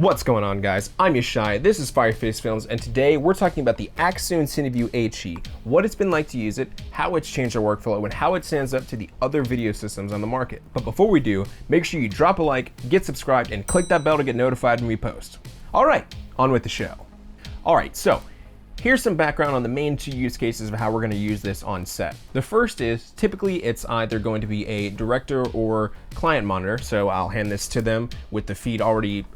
What's going on, guys? I'm Yashai, this is FireFace Films, and today we're talking about the Accsoon CineView HE, what it's been like to use it, how it's changed our workflow, and how it stands up to the other video systems on the market. But before we do, make sure you drop a like, get subscribed, and click that bell to get notified when we post. All right, on with the show. All right, so here's some background on the main two use cases of how we're going to use this on set. The first is, typically it's either going to be a director or client monitor, so I'll hand this to them with the feed already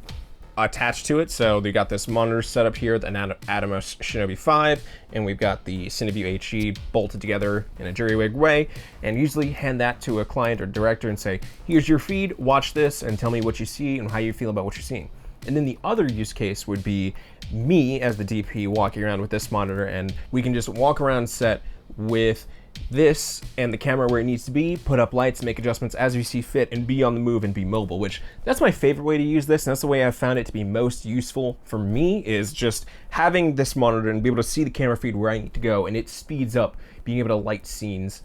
attached to it. So they got this monitor set up here, the Atomos Shinobi 5, and we've got the CineView HE bolted together in a jury-rigged way, and usually hand that to a client or director and say, here's your feed, watch this, and tell me what you see and how you feel about what you're seeing. And then the other use case would be me as the DP walking around with this monitor, and we can just walk around set with this and the camera where it needs to be, put up lights, make adjustments as we see fit, and be on the move and be mobile, which that's my favorite way to use this. And that's the way I've found it to be most useful for me, is just having this monitor and be able to see the camera feed where I need to go, and it speeds up being able to light scenes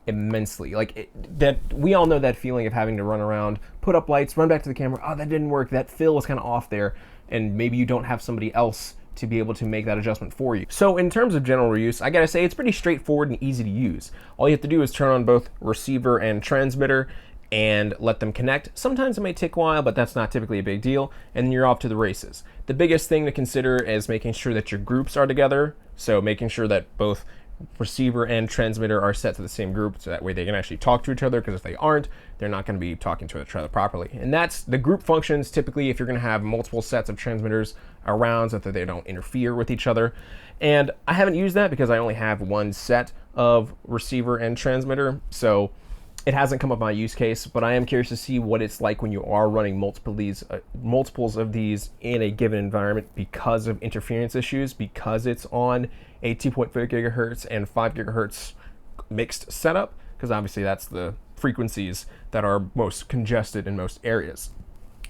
immensely. That we all know that feeling of having to run around, put up lights, run back to the camera, oh, that didn't work, that fill was kind of off there, and maybe you don't have somebody else to be able to make that adjustment for you. So in terms of general use, I gotta say it's pretty straightforward and easy to use. All you have to do is turn on both receiver and transmitter and let them connect. Sometimes it may take a while, but that's not typically a big deal, and then you're off to the races. The biggest thing to consider is making sure that your groups are together, so making sure that both receiver and transmitter are set to the same group, so that way they can actually talk to each other, because if they aren't, they're not going to be talking to each other properly. And that's the group functions typically if you're going to have multiple sets of transmitters around so that they don't interfere with each other. And I haven't used that because I only have one set of receiver and transmitter, so it hasn't come up my use case, but I am curious to see what it's like when you are running multiples of these in a given environment because of interference issues, because it's on a 2.4 gigahertz and 5 gigahertz mixed setup, because obviously that's the frequencies that are most congested in most areas.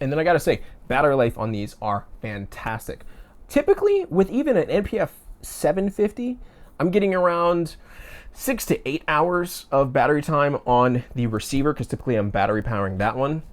And then I gotta say, battery life on these are fantastic. Typically, with even an NPF 750, I'm getting around 6 to 8 hours of battery time on the receiver, because typically I'm battery powering that one.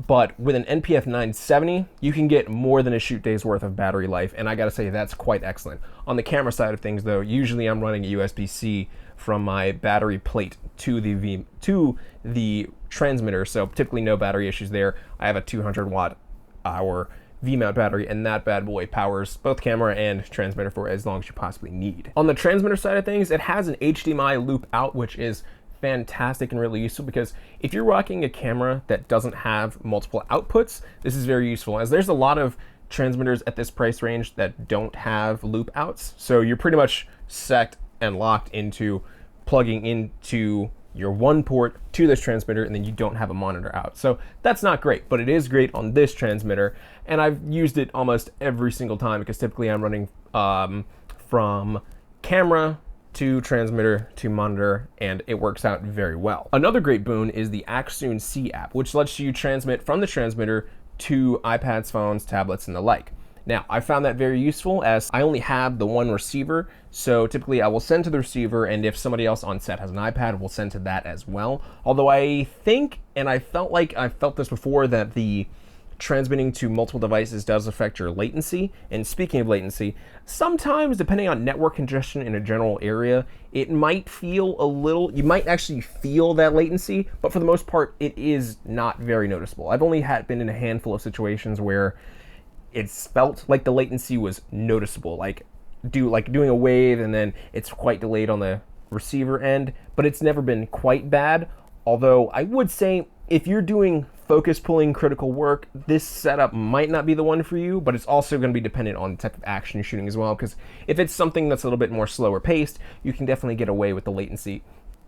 But with an NPF 970, you can get more than a shoot day's worth of battery life, and I gotta say that's quite excellent. On the camera side of things though, usually I'm running a USB-C from my battery plate to the transmitter, so typically no battery issues there. I have a 200 watt hour V-mount battery, and that bad boy powers both camera and transmitter for as long as you possibly need. On the transmitter side of things, it has an HDMI loop out, which is fantastic and really useful, because if you're rocking a camera that doesn't have multiple outputs, this is very useful, as there's a lot of transmitters at this price range that don't have loop outs. So you're pretty much set and locked into plugging into your one port to this transmitter, and then you don't have a monitor out. So that's not great, but it is great on this transmitter, and I've used it almost every single time, because typically I'm running from camera to transmitter to monitor, and it works out very well. Another great boon is the Accsoon See app, which lets you transmit from the transmitter to iPads, phones, tablets, and the like. Now, I found that very useful, as I only have the one receiver, so typically I will send to the receiver, and if somebody else on set has an iPad, we'll send to that as well. Although I think, and I felt this before, that the transmitting to multiple devices does affect your latency. And speaking of latency, sometimes depending on network congestion in a general area, it might feel a little, you might actually feel that latency, but for the most part, it is not very noticeable. I've only been in a handful of situations where it's felt like the latency was noticeable, like doing a wave and then it's quite delayed on the receiver end, but it's never been quite bad. Although I would say if you're doing focus pulling critical work, this setup might not be the one for you, but it's also going to be dependent on the type of action you're shooting as well, because if it's something that's a little bit more slower paced, you can definitely get away with the latency.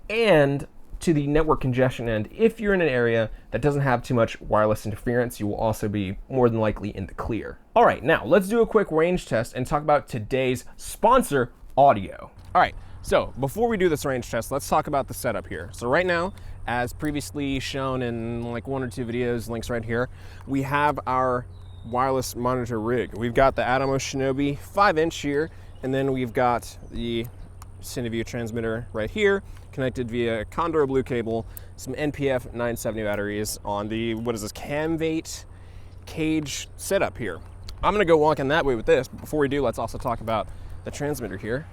And to the network congestion end, if you're in an area that doesn't have too much wireless interference, you will also be more than likely in the clear. All right, now let's do a quick range test and talk about today's sponsor, audio. All right, so before we do this range test, let's talk about the setup here. So right now, as previously shown in like 1 or 2 videos, links right here, we have our wireless monitor rig. We've got the Atomos Shinobi 5-inch here, and then we've got the CineView transmitter right here, connected via Condor Blue cable, some NPF 970 batteries on the, what is this, Camvate cage setup here. I'm gonna go walking that way with this, but before we do, let's also talk about the transmitter here.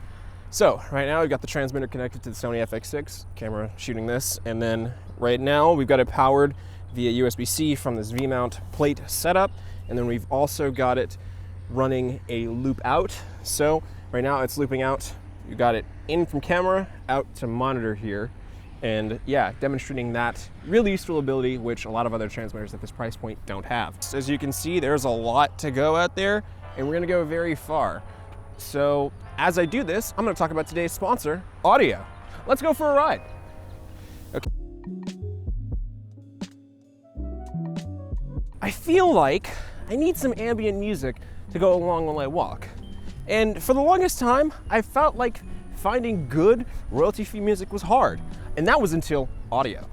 So right now we've got the transmitter connected to the Sony FX6 camera shooting this, and then right now we've got it powered via USB-C from this V-mount plate setup, and then we've also got it running a loop out. So right now it's looping out. You got it in from camera, out to monitor here, and yeah, demonstrating that really useful ability, which a lot of other transmitters at this price point don't have. So as you can see, there's a lot to go out there, and we're gonna go very far. So as I do this, I'm gonna talk about today's sponsor, audio. Let's go for a ride. Okay. I feel like I need some ambient music to go along while I walk. And for the longest time, I felt like finding good royalty-free music was hard. And that was until audio.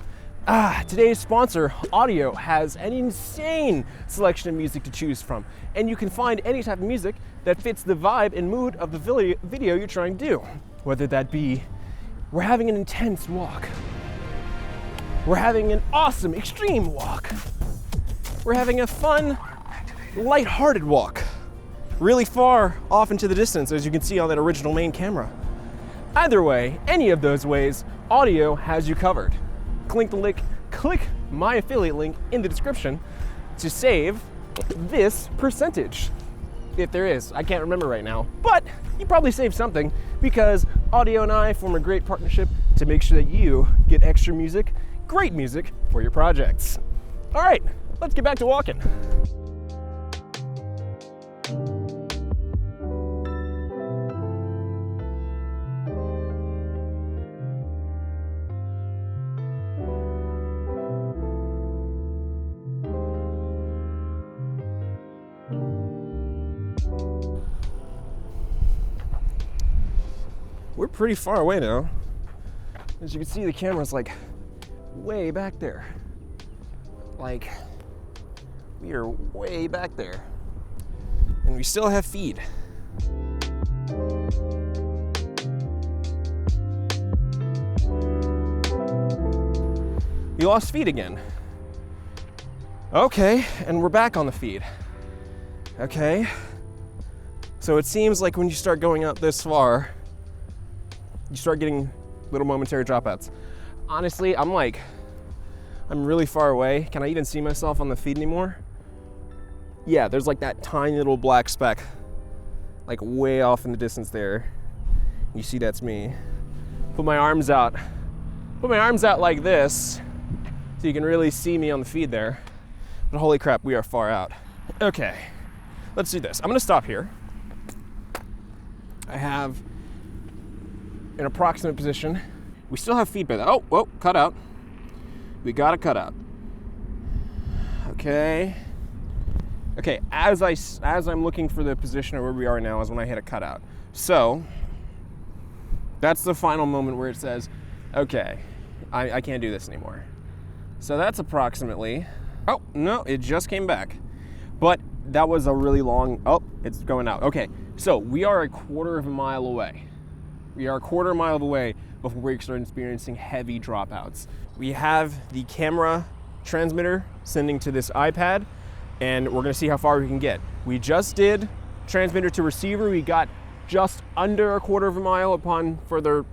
Today's sponsor, Audio, has an insane selection of music to choose from. And you can find any type of music that fits the vibe and mood of the video you're trying to do. Whether that be, we're having an intense walk. We're having an awesome, extreme walk. We're having a fun, light-hearted walk. Really far off into the distance, as you can see on that original main camera. Either way, any of those ways, Audio has you covered. Click my affiliate link in the description to save this percentage. If there is, I can't remember right now, but you probably saved something because Audio and I form a great partnership to make sure that you get extra music, great music for your projects. All right, let's get back to walking. We're pretty far away now. As you can see, the camera's like way back there. Like, we are way back there. And we still have feed. You lost feed again. Okay, and we're back on the feed. Okay. So it seems like when you start going up this far, you start getting little momentary dropouts. Honestly, I'm really far away. Can I even see myself on the feed anymore? Yeah, there's like that tiny little black speck, like way off in the distance there. You see that's me. Put my arms out like this, so you can really see me on the feed there. But holy crap, we are far out. Okay, let's do this. I'm gonna stop here. I have an approximate position. We still have feedback. Oh, whoa, cut out. We got a cutout. Okay. Okay, as I'm looking for the position of where we are now is when I hit a cutout. So that's the final moment where it says, okay, I can't do this anymore. So that's approximately, oh, no, it just came back. But that was a really long, oh, it's going out. Okay, so we are a quarter of a mile away. We are a quarter mile away before we start experiencing heavy dropouts. We have the camera transmitter sending to this iPad, and we're gonna see how far we can get. We just did transmitter to receiver. We got just under a quarter of a mile upon further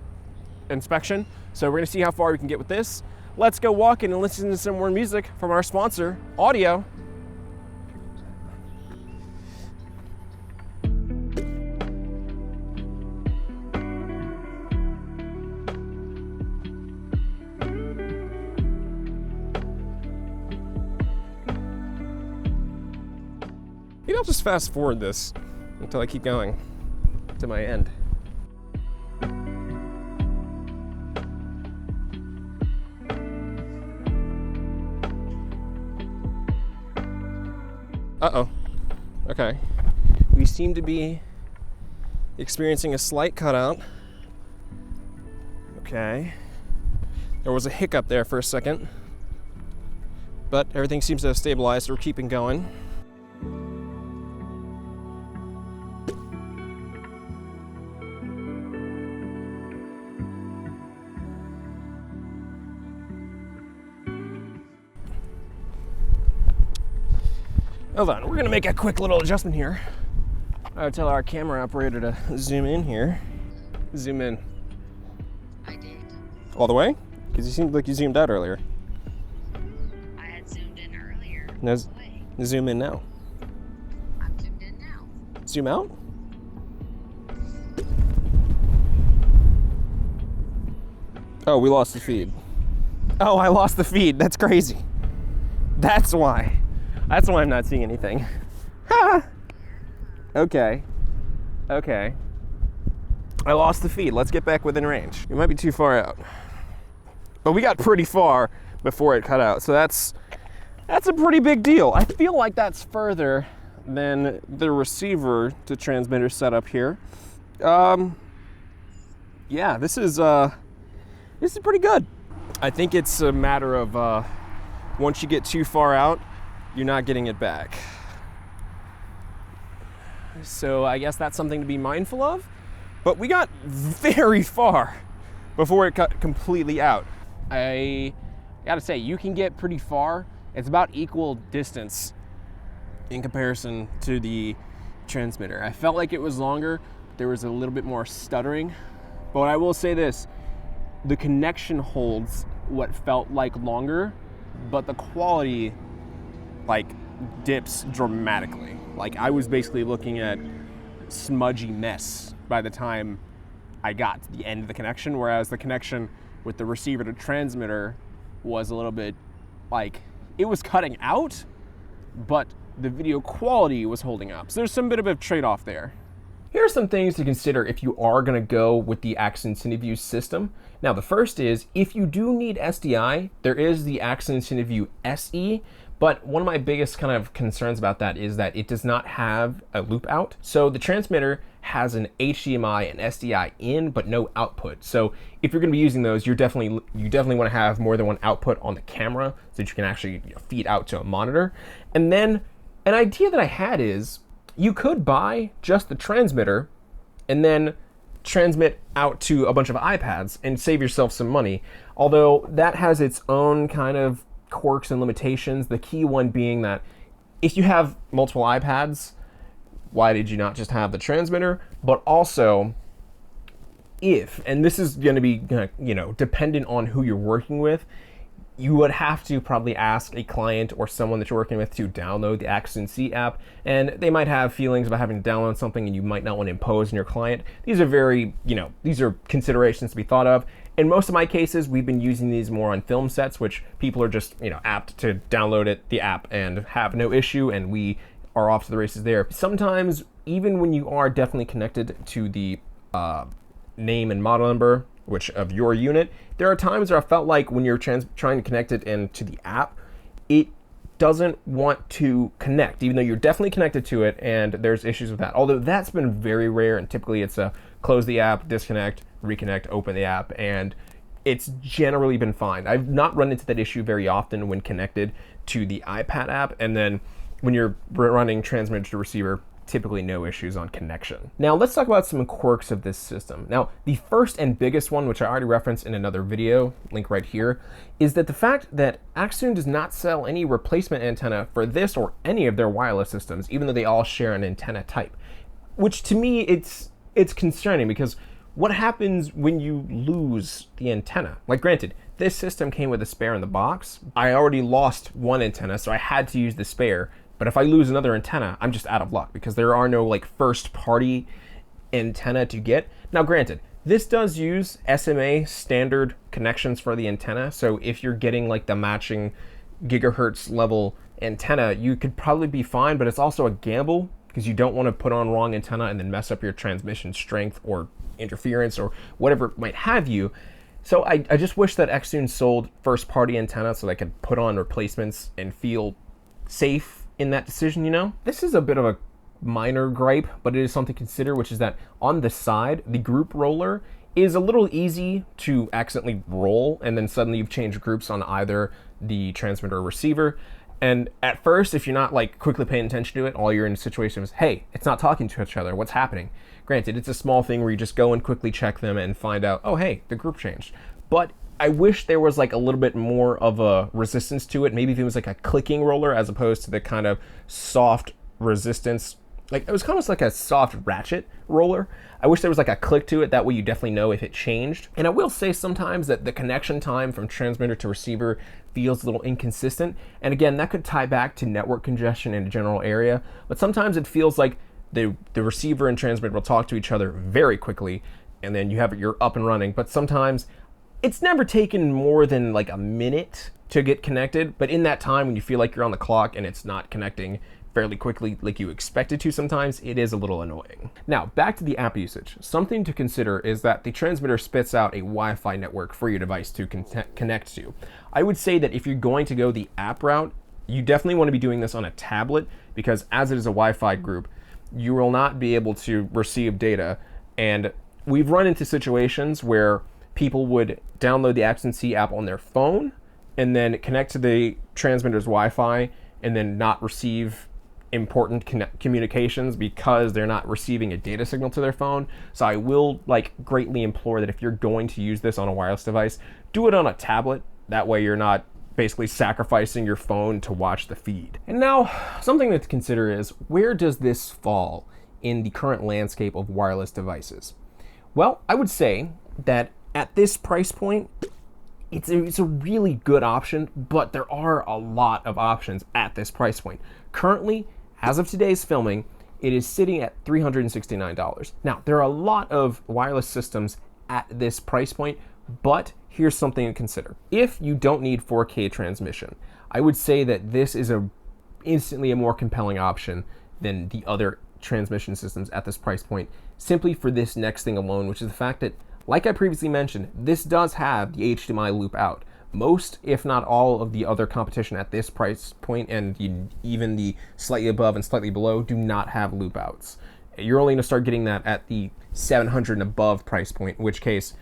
inspection. So we're gonna see how far we can get with this. Let's go walking and listen to some more music from our sponsor, Audio. Maybe I'll just fast forward this until I keep going to my end. Uh-oh. Okay. We seem to be experiencing a slight cutout. Okay. There was a hiccup there for a second, but everything seems to have stabilized, so we're keeping going. Hold on, we're gonna make a quick little adjustment here. I'll tell our camera operator to zoom in here. Zoom in. I did. All the way? Because you seemed like you zoomed out earlier. I had zoomed in earlier. Now, All the way. zoom in now. I'm zoomed in now. Zoom out? Oh, we lost the feed. Oh, I lost the feed. That's crazy. That's why. That's why I'm not seeing anything. Okay. Okay. I lost the feed. Let's get back within range. We might be too far out. But we got pretty far before it cut out. So that's a pretty big deal. I feel like that's further than the receiver to transmitter setup here. Yeah, this is pretty good. I think it's a matter of once you get too far out, you're not getting it back. So I guess that's something to be mindful of. But we got very far before it cut completely out. I gotta say, you can get pretty far. It's about equal distance in comparison to the transmitter. I felt like it was longer. There was a little bit more stuttering. But I will say this, the connection holds what felt like longer, but the quality like dips dramatically. Like I was basically looking at smudgy mess by the time I got to the end of the connection, whereas the connection with the receiver to transmitter was a little bit like, it was cutting out, but the video quality was holding up. So there's some bit of a trade-off there. Here are some things to consider if you are going to go with the Accsoon CineView system. Now, the first is, if you do need SDI, there is the Accsoon CineView SE, but one of my biggest kind of concerns about that is that it does not have a loop out. So the transmitter has an HDMI and SDI in, but no output. So if you're going to be using those, you definitely want to have more than one output on the camera so that you can actually feed out to a monitor. And then an idea that I had is, you could buy just the transmitter and then transmit out to a bunch of iPads and save yourself some money. Although that has its own kind of quirks and limitations. The key one being that if you have multiple iPads, why did you not just have the transmitter? But also, if, and this is going to be, dependent on who you're working with, you would have to probably ask a client or someone that you're working with to download the Accsoon See app, and they might have feelings about having to download something and you might not want to impose on your client. These are very, these are considerations to be thought of. In most of my cases, we've been using these more on film sets, which people are just, apt to download the app and have no issue, and we are off to the races there. Sometimes, even when you are definitely connected to the name and model number, which of your unit, there are times where I felt like when you're trying to connect it into the app, it doesn't want to connect, even though you're definitely connected to it, and there's issues with that. Although that's been very rare, and typically it's a close the app, disconnect, reconnect, open the app, and it's generally been fine. I've not run into that issue very often when connected to the iPad app, and then when you're running transmitter to receiver, typically no issues on connection. Now let's talk about some quirks of this system. Now, the first and biggest one, which I already referenced in another video, link right here, is that the fact that Accsoon does not sell any replacement antenna for this or any of their wireless systems, even though they all share an antenna type. Which to me, it's concerning, because what happens when you lose the antenna? Like, granted, this system came with a spare in the box. I already lost one antenna, so I had to use the spare. But if I lose another antenna, I'm just out of luck, because there are no first party antenna to get. Now granted, this does use SMA standard connections for the antenna. So if you're getting the matching gigahertz level antenna, you could probably be fine, but it's also a gamble, because you don't want to put on wrong antenna and then mess up your transmission strength or interference or whatever it might have you. So I just wish that Accsoon sold first party antenna so they could put on replacements and feel safe in that decision, This is a bit of a minor gripe, but it is something to consider, which is that on the side, the group roller is a little easy to accidentally roll, and then suddenly you've changed groups on either the transmitter or receiver. And at first, if you're not quickly paying attention to it, all you're in a situation is, hey, it's not talking to each other, what's happening? Granted, it's a small thing where you just go and quickly check them and find out, oh, hey, the group changed. But I wish there was like a little bit more of a resistance to it. Maybe if it was like a clicking roller as opposed to the kind of soft resistance. Like it was almost like a soft ratchet roller. I wish there was like a click to it. That way you definitely know if it changed. And I will say sometimes that the connection time from transmitter to receiver feels a little inconsistent. And again, that could tie back to network congestion in a general area. But sometimes it feels like the receiver and transmitter will talk to each other very quickly, and then you're up and running. But sometimes it's never taken more than like a minute to get connected. But in that time, when you feel like you're on the clock and it's not connecting fairly quickly like you expect it to, sometimes it is a little annoying. Now, back to the app usage. Something to consider is that the transmitter spits out a Wi-Fi network for your device to connect to. I would say that if you're going to go the app route, you definitely want to be doing this on a tablet, because as it is a Wi-Fi group, you will not be able to receive data. And we've run into situations where people would download the Accsoon See app on their phone and then connect to the transmitter's Wi-Fi and then not receive important communications because they're not receiving a data signal to their phone. So I will like greatly implore that if you're going to use this on a wireless device, do it on a tablet. That way you're not basically sacrificing your phone to watch the feed. And now something to consider is, where does this fall in the current landscape of wireless devices? Well, I would say that at this price point, it's a really good option, but there are a lot of options at this price point. Currently, as of today's filming, it is sitting at $369. Now, there are a lot of wireless systems at this price point, but here's something to consider. If you don't need 4K transmission, I would say that this is instantly a more compelling option than the other transmission systems at this price point, simply for this next thing alone, which is the fact that, like I previously mentioned, this does have the HDMI loop out. Most, if not all, of the other competition at this price point, and even the slightly above and slightly below, do not have loop outs. You're only going to start getting that at the 700 and above price point, in which case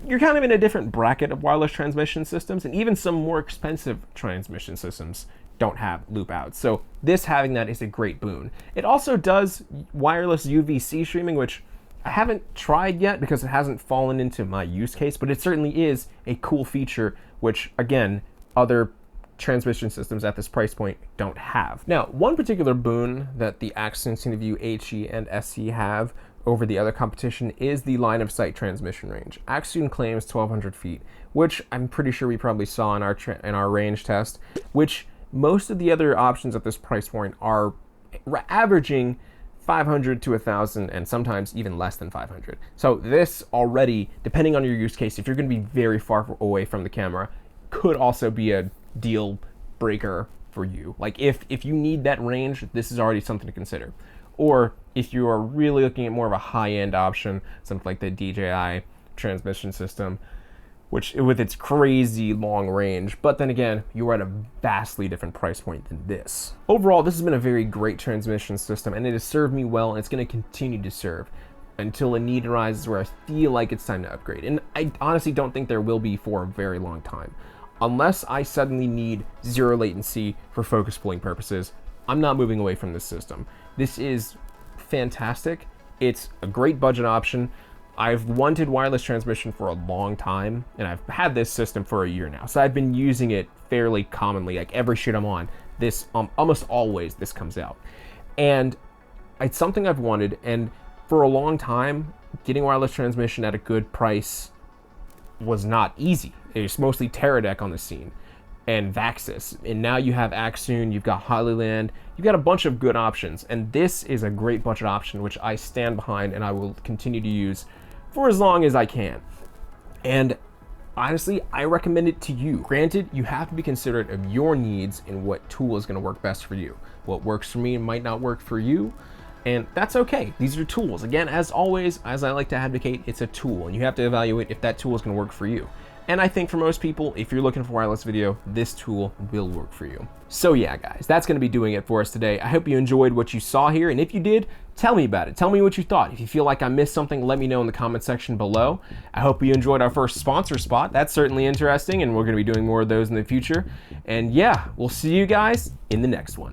you're kind of in a different bracket of wireless transmission systems, and even some more expensive transmission systems don't have loop outs. So this having that is a great boon. It also does wireless UVC streaming, which I haven't tried yet because it hasn't fallen into my use case, but it certainly is a cool feature, which again, other transmission systems at this price point don't have. Now, one particular boon that the Accsoon CineView HE and SE have over the other competition is the line of sight transmission range. Accsoon claims 1,200 feet, which I'm pretty sure we probably saw in our range test, which most of the other options at this price point are averaging 500 to 1,000, and sometimes even less than 500. So this already, depending on your use case, if you're going to be very far away from the camera, could also be a deal breaker for you. Like if you need that range, this is already something to consider. Or if you are really looking at more of a high-end option, something like the DJI transmission system, which with its crazy long range, but then again, you are at a vastly different price point than this. Overall, this has been a very great transmission system, and it has served me well, and it's going to continue to serve until a need arises where I feel like it's time to upgrade. And I honestly don't think there will be for a very long time. Unless I suddenly need zero latency for focus pulling purposes, I'm not moving away from this system. This is fantastic. It's a great budget option. I've wanted wireless transmission for a long time, and I've had this system for a year now. So I've been using it fairly commonly, like every shoot I'm on, this almost always this comes out. And it's something I've wanted, and for a long time, getting wireless transmission at a good price was not easy. It was mostly Teradek on the scene and Vaxis. And now you have Accsoon, you've got Hollyland, you've got a bunch of good options. And this is a great budget option, which I stand behind and I will continue to use for as long as I can. And honestly, I recommend it to you. Granted, you have to be considerate of your needs and what tool is going to work best for you. What works for me might not work for you, and that's okay. These are tools. Again, as always, as I like to advocate, it's a tool, and you have to evaluate if that tool is going to work for you. And I think for most people, if you're looking for wireless video, this tool will work for you. So yeah, guys, that's gonna be doing it for us today. I hope you enjoyed what you saw here, and if you did, tell me about it. Tell me what you thought. If you feel like I missed something, let me know in the comment section below. I hope you enjoyed our first sponsor spot. That's certainly interesting, and we're gonna be doing more of those in the future. And yeah, we'll see you guys in the next one.